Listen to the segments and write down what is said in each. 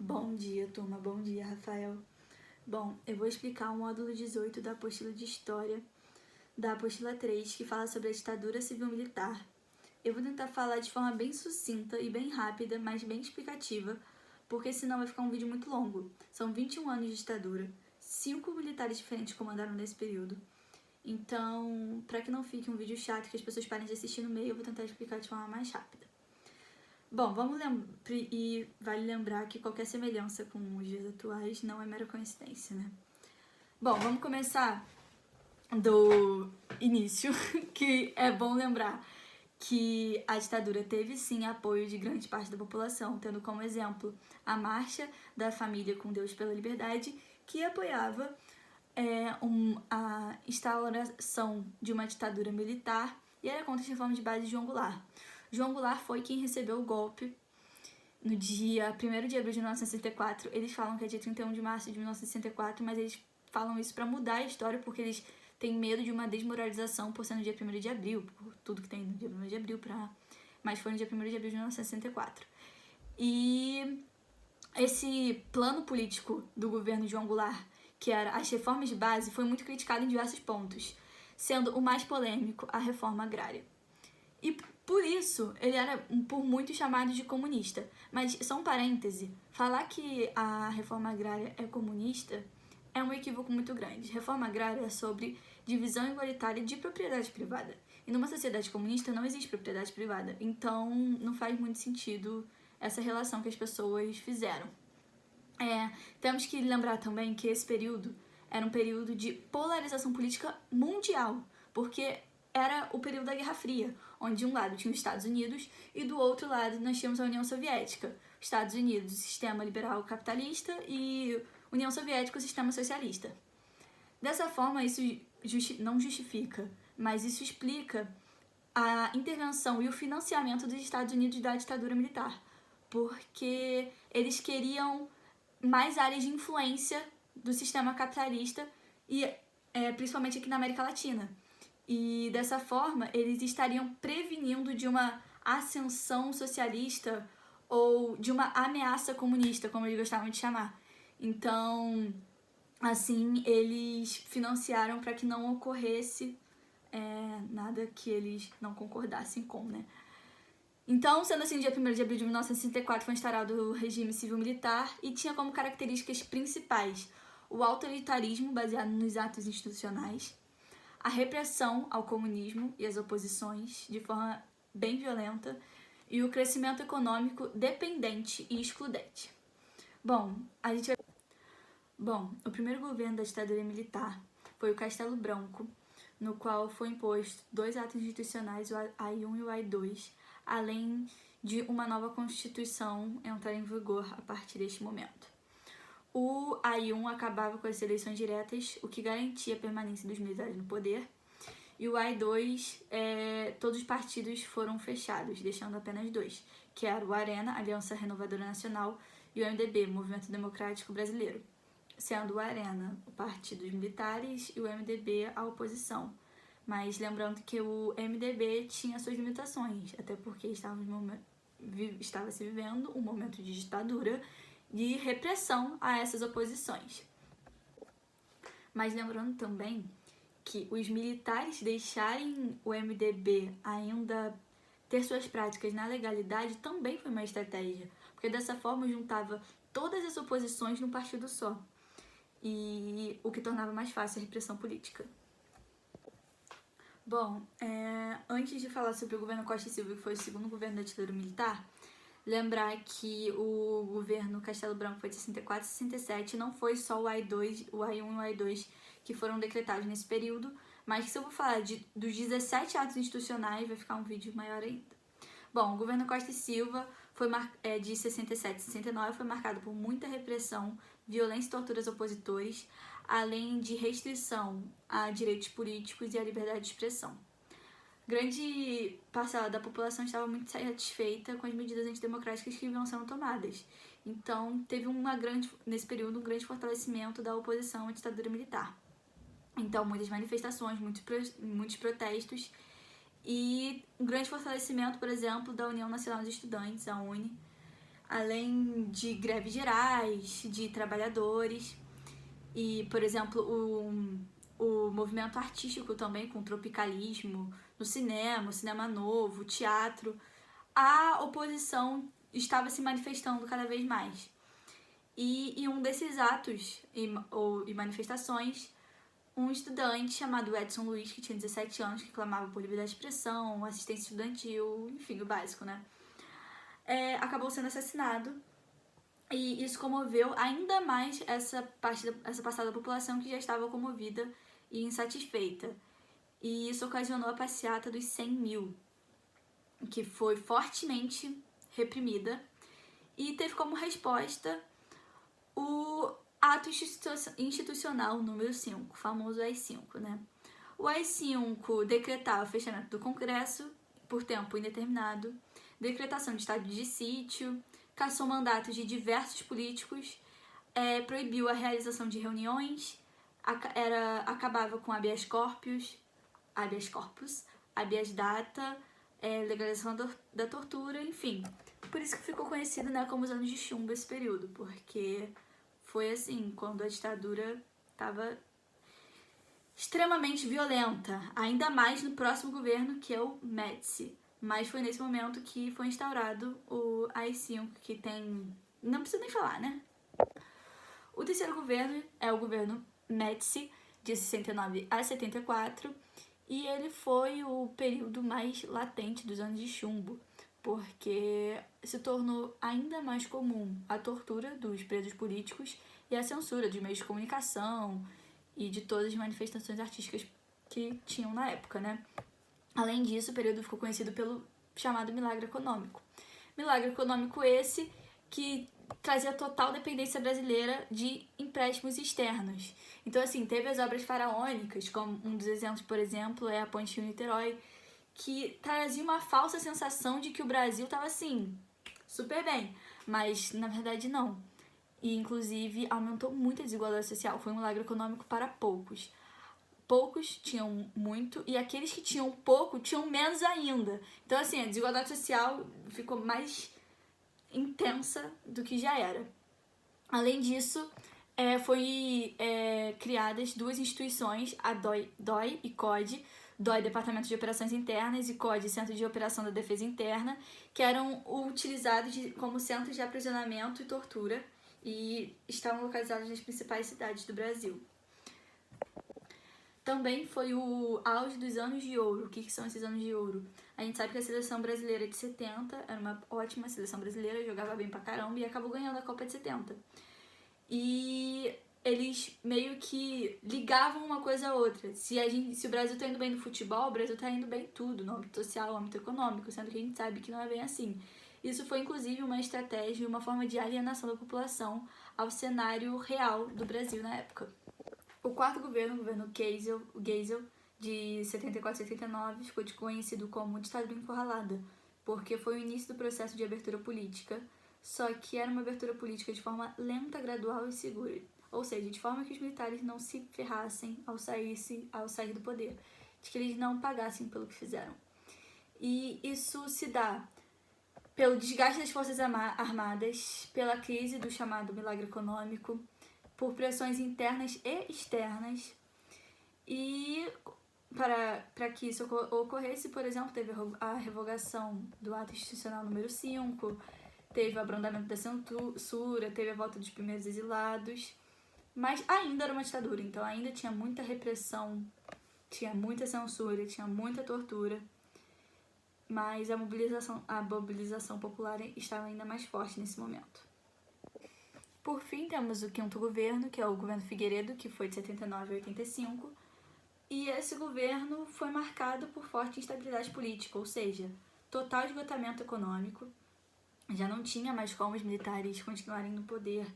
Bom dia, turma. Bom dia, Rafael. Bom, eu vou explicar o módulo 18 da apostila de História, da apostila 3, que fala sobre a ditadura civil-militar. Eu vou tentar falar de forma bem sucinta e bem rápida, mas bem explicativa, porque senão vai ficar um vídeo muito longo. São 21 anos de ditadura, 5 militares diferentes comandaram nesse período. Então, para que não fique um vídeo chato que as pessoas parem de assistir no meio, eu vou tentar explicar de forma mais rápida. Bom, e vale lembrar que qualquer semelhança com os dias atuais não é mera coincidência, né? Bom, vamos começar do início, que é bom lembrar que a ditadura teve sim apoio de grande parte da população, tendo como exemplo a Marcha da Família com Deus pela Liberdade, que apoiava a instauração de uma ditadura militar e era contra as reformas de base de João Goulart. João Goulart foi quem recebeu o golpe no dia 1º de abril de 1964. Eles falam que é dia 31 de março de 1964, mas eles falam isso para mudar a história, porque eles têm medo de uma desmoralização por ser no dia 1º de abril, por tudo que tem no dia 1º de abril, mas foi no dia 1º de abril de 1964. E esse plano político do governo de João Goulart, que era as reformas de base, foi muito criticado em diversos pontos, sendo o mais polêmico a reforma agrária. E por isso, ele era por muitos chamado de comunista. Mas, só um parêntese, falar que a reforma agrária é comunista é um equívoco muito grande. Reforma agrária é sobre divisão igualitária de propriedade privada. E numa sociedade comunista não existe propriedade privada. Então, não faz muito sentido essa relação que as pessoas fizeram. Temos que lembrar também que esse período era um período de polarização política mundial, porque era o período da Guerra Fria, onde de um lado tinha os Estados Unidos e do outro lado nós tínhamos a União Soviética. Estados Unidos, o sistema liberal capitalista, e União Soviética, o sistema socialista. Dessa forma, isso não justifica, mas isso explica a intervenção e o financiamento dos Estados Unidos da ditadura militar, porque eles queriam mais áreas de influência do sistema capitalista, e principalmente aqui na América Latina. E dessa forma, eles estariam prevenindo de uma ascensão socialista ou de uma ameaça comunista, como eles gostavam de chamar. Então, assim, eles financiaram para que não ocorresse nada que eles não concordassem com, né? Então, sendo assim, dia 1º de abril de 1964 foi instaurado o regime civil-militar e tinha como características principais o autoritarismo baseado nos atos institucionais, a repressão ao comunismo e às oposições de forma bem violenta e o crescimento econômico dependente e excludente. Bom, o primeiro governo da ditadura militar foi o Castelo Branco, no qual foi imposto 2 atos institucionais, o AI-1 e o AI-2, além de uma nova Constituição entrar em vigor a partir deste momento. O AI-1 acabava com as eleições diretas, o que garantia a permanência dos militares no poder. E o AI-2, todos os partidos foram fechados, deixando apenas 2, que era o ARENA, Aliança Renovadora Nacional, e o MDB, Movimento Democrático Brasileiro, sendo o ARENA o partido dos militares e o MDB a oposição. Mas lembrando que o MDB tinha suas limitações, até porque estava se vivendo um momento de ditadura, de repressão a essas oposições. Mas lembrando também que os militares deixarem o MDB ainda ter suas práticas na legalidade também foi uma estratégia, porque dessa forma juntava todas as oposições num partido só, e o que tornava mais fácil a repressão política. Bom, antes de falar sobre o governo Costa e Silva, que foi o segundo governo da ditadura militar, lembrar que o governo Castelo Branco foi de 64 e 67, não foi só o AI-2, o AI-1 e o AI-2 que foram decretados nesse período, mas que se eu vou falar dos 17 atos institucionais, vai ficar um vídeo maior ainda. Bom, o governo Costa e Silva foi de 67 e 69 foi marcado por muita repressão, violência e tortura aos opositores, além de restrição a direitos políticos e à liberdade de expressão. Grande parcela da população estava muito satisfeita com as medidas antidemocráticas que vinham sendo tomadas. Então, teve nesse período um grande fortalecimento da oposição à ditadura militar. Então, muitas manifestações, muitos protestos e um grande fortalecimento, por exemplo, da União Nacional dos Estudantes, a UNE, além de greves gerais, de trabalhadores e, por exemplo, o movimento artístico também, com o tropicalismo, no cinema, o cinema novo, o teatro, a oposição estava se manifestando cada vez mais. E em um desses atos e manifestações, um estudante chamado Edson Luiz, que tinha 17 anos, que clamava por liberdade de expressão, assistência estudantil, enfim, o básico, né? Acabou sendo assassinado. E isso comoveu ainda mais essa parcela da população que já estava comovida e insatisfeita. E isso ocasionou a passeata dos 100 mil, que foi fortemente reprimida e teve como resposta o ato institucional número 5, o famoso AI-5, né? O AI-5 decretava o fechamento do Congresso por tempo indeterminado, decretação de estado de sítio, cassou mandatos de diversos políticos, proibiu a realização de reuniões, acabava com habeas corpus, habeas data, legalização da tortura, enfim. Por isso que ficou conhecido, né, como os anos de chumbo esse período, porque foi assim, quando a ditadura estava extremamente violenta, ainda mais no próximo governo, que é o Médici. Mas foi nesse momento que foi instaurado o AI-5, que tem... não precisa nem falar, né? O terceiro governo é o governo Médici, de 69 a 74, e ele foi o período mais latente dos anos de chumbo, porque se tornou ainda mais comum a tortura dos presos políticos e a censura dos meios de comunicação e de todas as manifestações artísticas que tinham na época, né? Além disso, o período ficou conhecido pelo chamado milagre econômico. Milagre econômico esse que trazia total dependência brasileira de empréstimos externos. Então, assim, teve as obras faraônicas, como um dos exemplos, por exemplo, é a Ponte Rio-Niterói, que trazia uma falsa sensação de que o Brasil estava, assim, super bem, mas na verdade não. E, inclusive, aumentou muito a desigualdade social. Foi um milagre econômico para poucos. Poucos tinham muito e aqueles que tinham pouco tinham menos ainda. Então, assim, a desigualdade social ficou mais intensa do que já era. Além disso, foi criadas duas instituições, a DOI e CODE, DOI, Departamento de Operações Internas, e CODE, Centro de Operação da Defesa Interna, que eram utilizados como centros de aprisionamento e tortura e estavam localizados nas principais cidades do Brasil. Também foi o auge dos anos de ouro. O que são esses anos de ouro? A gente sabe que a seleção brasileira de 70 era uma ótima seleção brasileira, jogava bem pra caramba e acabou ganhando a Copa de 70. E eles meio que ligavam uma coisa a outra. Se o Brasil tá indo bem no futebol, o Brasil tá indo bem em tudo, no âmbito social, no âmbito econômico, sendo que a gente sabe que não é bem assim. Isso foi inclusive uma estratégia e uma forma de alienação da população ao cenário real do Brasil na época. O quarto governo, o governo Geisel, de 74 a 79, ficou conhecido como ditadura encurralada, porque foi o início do processo de abertura política, só que era uma abertura política de forma lenta, gradual e segura, ou seja, de forma que os militares não se ferrassem ao sair do poder, de que eles não pagassem pelo que fizeram. E isso se dá pelo desgaste das forças armadas, pela crise do chamado milagre econômico, por pressões internas e externas, e para que isso ocorresse, por exemplo, teve a revogação do ato institucional número 5, teve o abrandamento da censura, teve a volta dos primeiros exilados, mas ainda era uma ditadura, então ainda tinha muita repressão, tinha muita censura, tinha muita tortura, mas a mobilização popular estava ainda mais forte nesse momento. Por fim, temos o quinto governo, que é o governo Figueiredo, que foi de 79 a 85, e esse governo foi marcado por forte instabilidade política, ou seja, total esgotamento econômico, já não tinha mais como os militares continuarem no poder.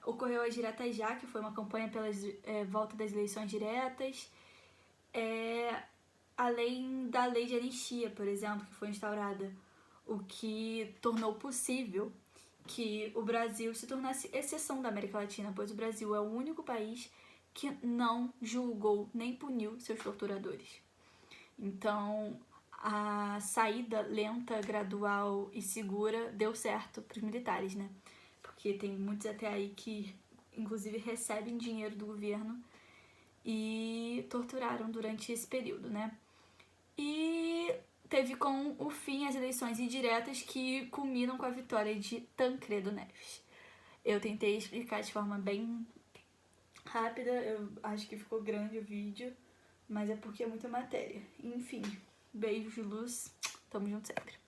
Ocorreu as diretas já, que foi uma campanha pela volta das eleições diretas, além da lei de anistia, por exemplo, que foi instaurada, o que tornou possível que o Brasil se tornasse exceção da América Latina, pois o Brasil é o único país que não julgou nem puniu seus torturadores. Então, a saída lenta, gradual e segura deu certo para os militares, né? Porque tem muitos até aí que, inclusive, recebem dinheiro do governo e torturaram durante esse período, né? E teve com o fim as eleições indiretas que culminam com a vitória de Tancredo Neves. Eu tentei explicar de forma bem rápida, eu acho que ficou grande o vídeo, mas é porque é muita matéria. Enfim, beijos de luz, tamo junto sempre.